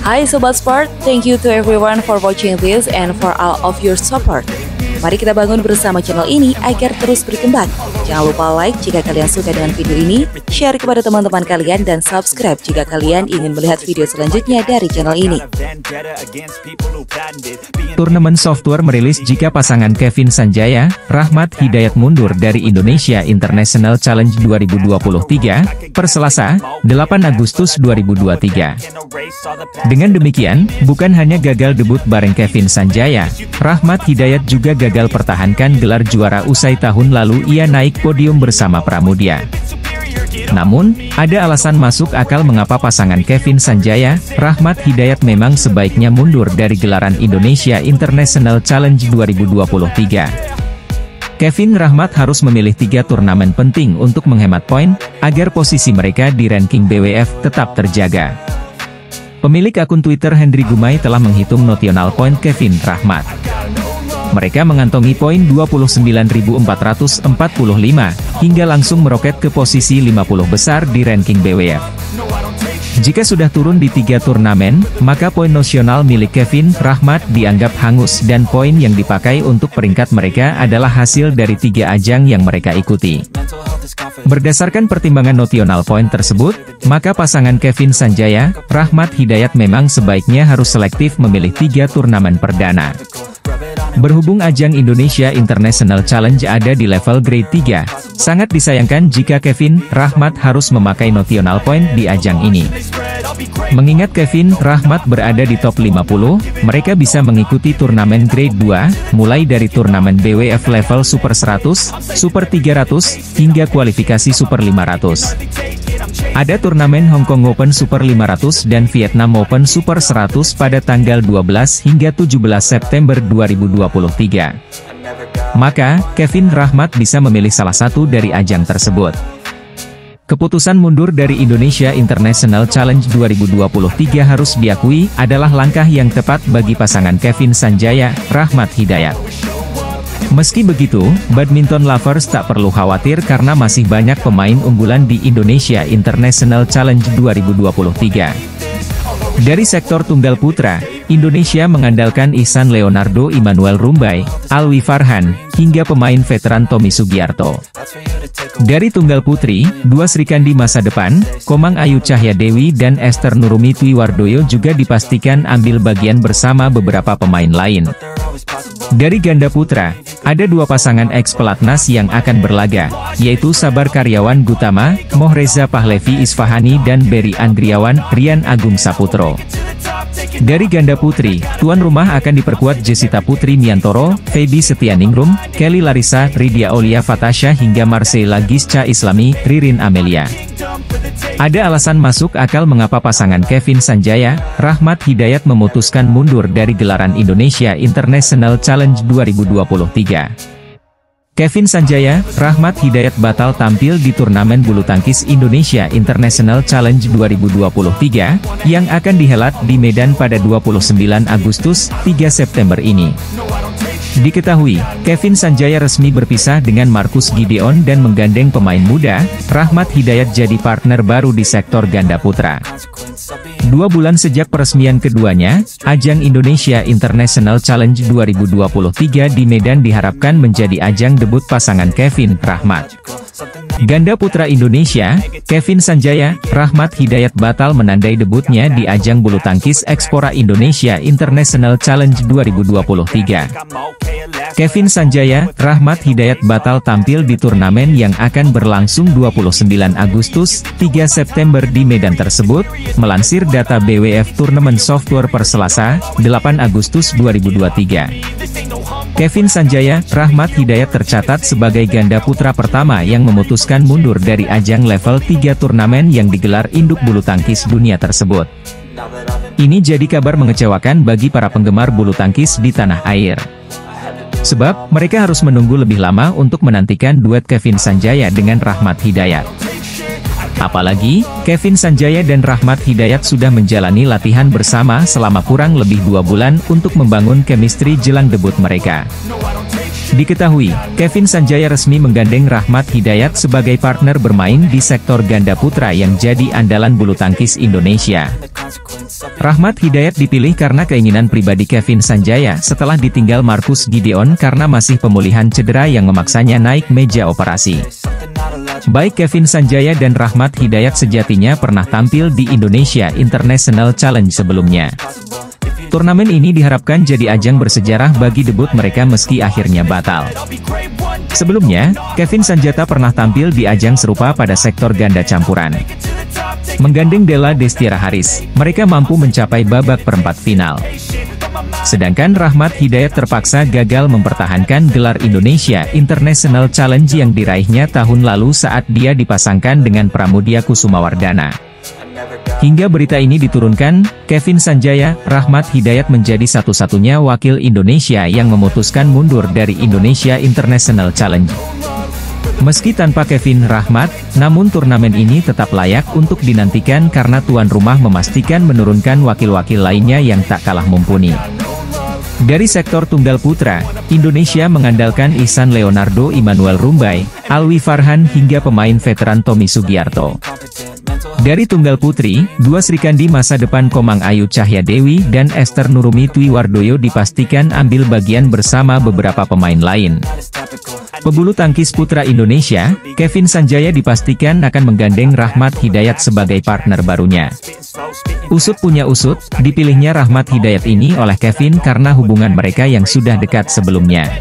Hai Sobat Sport, thank you to everyone for watching this and for all of your support. Mari kita bangun bersama channel ini agar terus berkembang. Jangan lupa like jika kalian suka dengan video ini, share kepada teman-teman kalian, dan subscribe jika kalian ingin melihat video selanjutnya dari channel ini. Turnamen software merilis jika pasangan Kevin Sanjaya, Rahmat Hidayat mundur dari Indonesia International Challenge 2023, per Selasa, 8 Agustus 2023. Dengan demikian, bukan hanya gagal debut bareng Kevin Sanjaya, Rahmat Hidayat juga gagal pertahankan gelar juara usai tahun lalu ia naik podium bersama Pramudia. Namun, ada alasan masuk akal mengapa pasangan Kevin Sanjaya, Rahmat Hidayat memang sebaiknya mundur dari gelaran Indonesia International Challenge 2023. Kevin Rahmat harus memilih 3 turnamen penting untuk menghemat poin, agar posisi mereka di ranking BWF tetap terjaga. Pemilik akun Twitter Hendry Gumai telah menghitung notional point Kevin Rahmat. Mereka mengantongi poin 29.445, hingga langsung meroket ke posisi 50 besar di ranking BWF. Jika sudah turun di 3 turnamen, maka poin nasional milik Kevin Rahmat dianggap hangus dan poin yang dipakai untuk peringkat mereka adalah hasil dari 3 ajang yang mereka ikuti. Berdasarkan pertimbangan notional point tersebut, maka pasangan Kevin Sanjaya, Rahmat Hidayat memang sebaiknya harus selektif memilih 3 turnamen perdana. Berhubung ajang Indonesia International Challenge ada di level grade 3, sangat disayangkan jika Kevin Rahmat harus memakai notional point di ajang ini. Mengingat Kevin Rahmat berada di top 50, mereka bisa mengikuti turnamen grade 2, mulai dari turnamen BWF level Super 100, Super 300, hingga kualifikasi Super 500. Ada turnamen Hong Kong Open Super 500 dan Vietnam Open Super 100 pada tanggal 12 hingga 17 September 2023. Maka, Kevin Rahmat bisa memilih salah satu dari ajang tersebut. Keputusan mundur dari Indonesia International Challenge 2023 harus diakui adalah langkah yang tepat bagi pasangan Kevin Sanjaya, Rahmat Hidayat. Meski begitu, badminton lovers tak perlu khawatir karena masih banyak pemain unggulan di Indonesia International Challenge 2023. Dari sektor tunggal putra, Indonesia mengandalkan Ihsan Leonardo Immanuel Rumbai, Alwi Farhan, hingga pemain veteran Tommy Sugiarto. Dari tunggal putri, 2 Srikandi masa depan, Komang Ayu Cahyadewi dan Esther Nurumi Twiwardoyo juga dipastikan ambil bagian bersama beberapa pemain lain. Dari ganda putra, ada 2 pasangan ex-pelatnas yang akan berlaga, yaitu Sabar Karyawan Gutama, Mohreza Pahlevi Isfahani dan Berry Andriawan, Rian Agung Saputro. Dari ganda putri, tuan rumah akan diperkuat Jessita Putri Miantoro, Feby Setianingrum, Kelly Larissa, Ridya Aulia Fatasha hingga Marcella Gisca Islami, Ririn Amelia. Ada alasan masuk akal mengapa pasangan Kevin Sanjaya, Rahmat Hidayat memutuskan mundur dari gelaran Indonesia International Challenge 2023. Kevin Sanjaya, Rahmat Hidayat batal tampil di turnamen bulu tangkis Indonesia International Challenge 2023, yang akan dihelat di Medan pada 29 Agustus, 3 September ini. Diketahui, Kevin Sanjaya resmi berpisah dengan Marcus Gideon dan menggandeng pemain muda, Rahmat Hidayat jadi partner baru di sektor ganda putra. 2 bulan sejak peresmian keduanya, ajang Indonesia International Challenge 2023 di Medan diharapkan menjadi ajang debut pasangan Kevin Rahmat. Ganda putra Indonesia, Kevin Sanjaya, Rahmat Hidayat batal menandai debutnya di ajang bulu tangkis Expora Indonesia International Challenge 2023. Kevin Sanjaya, Rahmat Hidayat batal tampil di turnamen yang akan berlangsung 29 Agustus, 3 September di Medan tersebut, melansir data BWF Turnamen Software per Selasa, 8 Agustus 2023. Kevin Sanjaya, Rahmat Hidayat tercatat sebagai ganda putra pertama yang memutuskan mundur dari ajang level 3 turnamen yang digelar induk bulu tangkis dunia tersebut. Ini jadi kabar mengecewakan bagi para penggemar bulu tangkis di tanah air. Sebab, mereka harus menunggu lebih lama untuk menantikan duet Kevin Sanjaya dengan Rahmat Hidayat. Apalagi, Kevin Sanjaya dan Rahmat Hidayat sudah menjalani latihan bersama selama kurang lebih 2 bulan untuk membangun chemistry jelang debut mereka. Diketahui, Kevin Sanjaya resmi menggandeng Rahmat Hidayat sebagai partner bermain di sektor ganda putra yang jadi andalan bulu tangkis Indonesia. Rahmat Hidayat dipilih karena keinginan pribadi Kevin Sanjaya setelah ditinggal Marcus Gideon karena masih pemulihan cedera yang memaksanya naik meja operasi. Baik Kevin Sanjaya dan Rahmat Hidayat sejatinya pernah tampil di Indonesia International Challenge sebelumnya. Turnamen ini diharapkan jadi ajang bersejarah bagi debut mereka meski akhirnya batal. Sebelumnya, Kevin Sanjaya pernah tampil di ajang serupa pada sektor ganda campuran. Menggandeng Della Destiara Haris, mereka mampu mencapai babak perempat final. Sedangkan Rahmat Hidayat terpaksa gagal mempertahankan gelar Indonesia International Challenge yang diraihnya tahun lalu saat dia dipasangkan dengan Pramudia Kusumawardana. Hingga berita ini diturunkan, Kevin Sanjaya, Rahmat Hidayat menjadi satu-satunya wakil Indonesia yang memutuskan mundur dari Indonesia International Challenge. Meski tanpa Kevin Rahmat, namun turnamen ini tetap layak untuk dinantikan karena tuan rumah memastikan menurunkan wakil-wakil lainnya yang tak kalah mumpuni. Dari sektor tunggal putra, Indonesia mengandalkan Ihsan Leonardo Immanuel Rumbai, Alwi Farhan hingga pemain veteran Tommy Sugiarto. Dari tunggal putri, dua Srikandi masa depan Komang Ayu Cahyadewi dan Esther Nurumi Twiwardoyo dipastikan ambil bagian bersama beberapa pemain lain. Pebulu tangkis putra Indonesia, Kevin Sanjaya dipastikan akan menggandeng Rahmat Hidayat sebagai partner barunya. Usut punya usut, dipilihnya Rahmat Hidayat ini oleh Kevin karena hubungan mereka yang sudah dekat sebelumnya.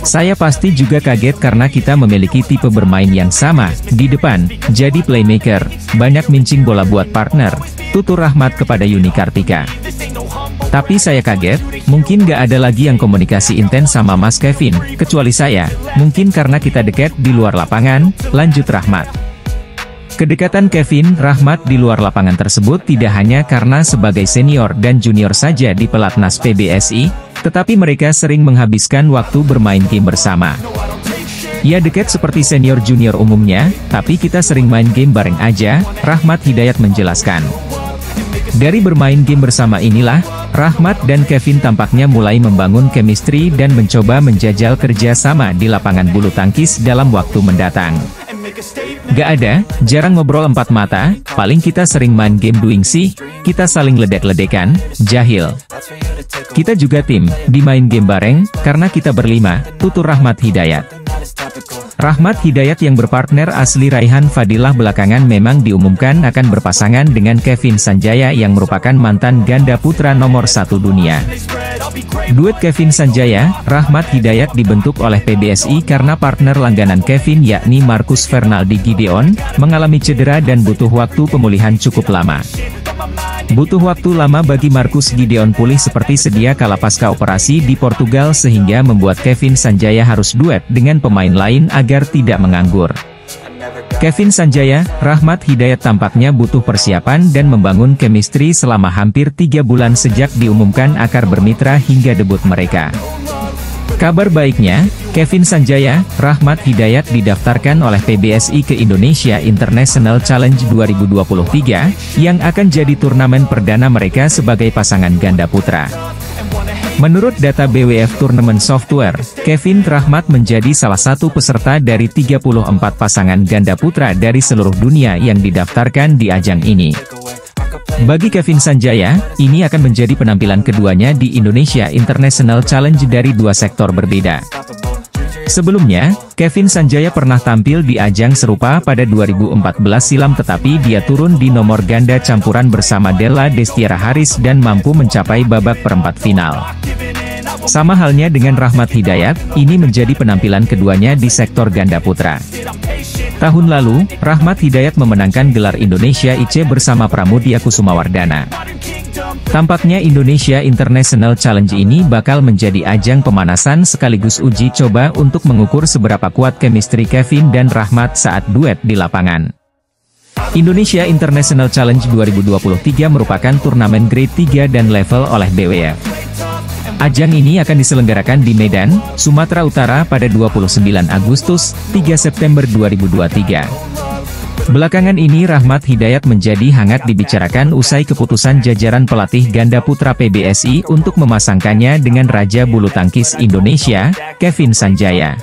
Saya pasti juga kaget karena kita memiliki tipe bermain yang sama, di depan, jadi playmaker, banyak mincing bola buat partner, tutur Rahmat kepada Yuni Kartika. Tapi saya kaget, mungkin gak ada lagi yang komunikasi intens sama Mas Kevin, kecuali saya, mungkin karena kita dekat di luar lapangan, lanjut Rahmat. Kedekatan Kevin Rahmat di luar lapangan tersebut tidak hanya karena sebagai senior dan junior saja di pelatnas PBSI, tetapi mereka sering menghabiskan waktu bermain game bersama. Ya dekat seperti senior junior umumnya, tapi kita sering main game bareng aja, Rahmat Hidayat menjelaskan. Dari bermain game bersama inilah, Rahmat dan Kevin tampaknya mulai membangun chemistry dan mencoba menjajal kerja sama di lapangan bulu tangkis dalam waktu mendatang. Gak ada, jarang ngobrol empat mata, paling kita sering main game doing sih, kita saling ledek-ledekan, jahil. Kita juga tim, dimain game bareng, karena kita berlima, tutur Rahmat Hidayat. Rahmat Hidayat yang berpartner asli Raihan Fadilah belakangan memang diumumkan akan berpasangan dengan Kevin Sanjaya yang merupakan mantan ganda putra nomor 1 dunia. Duet Kevin Sanjaya, Rahmat Hidayat dibentuk oleh PBSI karena partner langganan Kevin yakni Marcus Fernaldi Gideon, mengalami cedera dan butuh waktu pemulihan cukup lama. Butuh waktu lama bagi Marcus Gideon pulih seperti sedia kala pasca operasi di Portugal sehingga membuat Kevin Sanjaya harus duet dengan pemain lain agar tidak menganggur. Kevin Sanjaya, Rahmat Hidayat tampaknya butuh persiapan dan membangun chemistry selama hampir 3 bulan sejak diumumkan akan bermitra hingga debut mereka. Kabar baiknya, Kevin Sanjaya, Rahmat Hidayat didaftarkan oleh PBSI ke Indonesia International Challenge 2023, yang akan jadi turnamen perdana mereka sebagai pasangan ganda putra. Menurut data BWF Tournament Software, Kevin Rahmat menjadi salah satu peserta dari 34 pasangan ganda putra dari seluruh dunia yang didaftarkan di ajang ini. Bagi Kevin Sanjaya, ini akan menjadi penampilan keduanya di Indonesia International Challenge dari dua sektor berbeda. Sebelumnya, Kevin Sanjaya pernah tampil di ajang serupa pada 2014 silam tetapi dia turun di nomor ganda campuran bersama Della Destiara Haris dan mampu mencapai babak perempat final. Sama halnya dengan Rahmat Hidayat, ini menjadi penampilan keduanya di sektor ganda putra. Tahun lalu, Rahmat Hidayat memenangkan gelar Indonesia IC bersama Pramudia Kusumawardana. Tampaknya Indonesia International Challenge ini bakal menjadi ajang pemanasan sekaligus uji coba untuk mengukur seberapa kuat chemistry Kevin dan Rahmat saat duet di lapangan. Indonesia International Challenge 2023 merupakan turnamen grade 3 dan level oleh BWF. Ajang ini akan diselenggarakan di Medan, Sumatera Utara pada 29 Agustus, 3 September 2023. Belakangan ini Rahmat Hidayat menjadi hangat dibicarakan usai keputusan jajaran pelatih ganda putra PBSI untuk memasangkannya dengan Raja Bulu Tangkis Indonesia, Kevin Sanjaya.